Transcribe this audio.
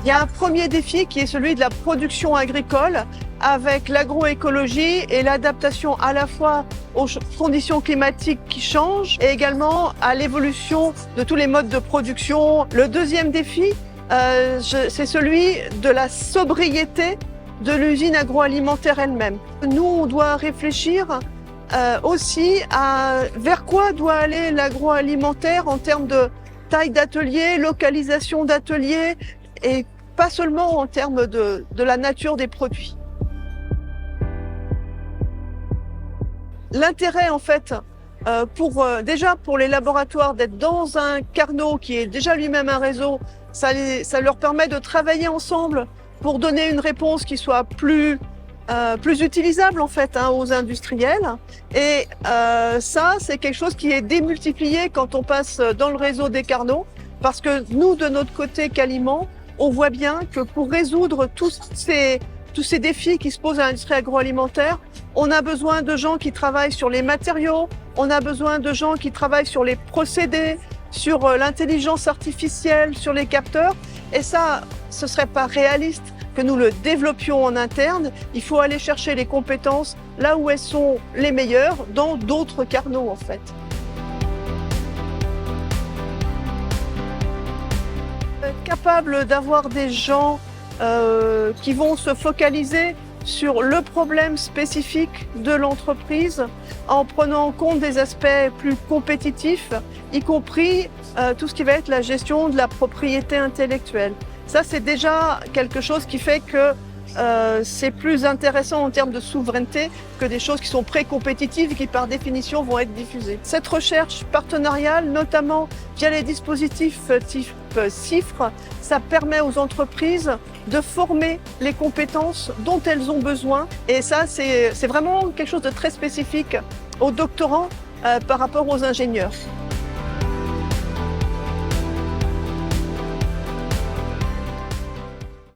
Il y a un premier défi qui est celui de la production agricole avec l'agroécologie et l'adaptation à la fois aux conditions climatiques qui changent et également à l'évolution de tous les modes de production. Le deuxième défi, c'est celui de la sobriété de l'usine agroalimentaire elle-même. Nous, on doit réfléchir aussi vers quoi doit aller l'agroalimentaire en termes de taille d'atelier, localisation d'atelier et pas seulement en termes de la nature des produits. L'intérêt en fait déjà pour les laboratoires d'être dans un Carnot qui est déjà lui-même un réseau, ça leur permet de travailler ensemble pour donner une réponse qui soit plus utilisable en fait aux industriels. Et ça, c'est quelque chose qui est démultiplié quand on passe dans le réseau des Carnots, parce que nous, de notre côté Caliment, on voit bien que pour résoudre tous ces défis qui se posent à l'industrie agroalimentaire, on a besoin de gens qui travaillent sur les matériaux, on a besoin de gens qui travaillent sur les procédés, sur l'intelligence artificielle, sur les capteurs. Et ça, ce serait pas réaliste que nous le développions en interne. Il faut aller chercher les compétences là où elles sont les meilleures, dans d'autres Carnots en fait. Être capable d'avoir des gens qui vont se focaliser sur le problème spécifique de l'entreprise en prenant en compte des aspects plus compétitifs, y compris tout ce qui va être la gestion de la propriété intellectuelle. Ça, c'est déjà quelque chose qui fait que c'est plus intéressant en termes de souveraineté que des choses qui sont pré-compétitives et qui, par définition, vont être diffusées. Cette recherche partenariale, notamment via les dispositifs type CIFRE, ça permet aux entreprises de former les compétences dont elles ont besoin. Et ça, c'est vraiment quelque chose de très spécifique aux doctorants par rapport aux ingénieurs.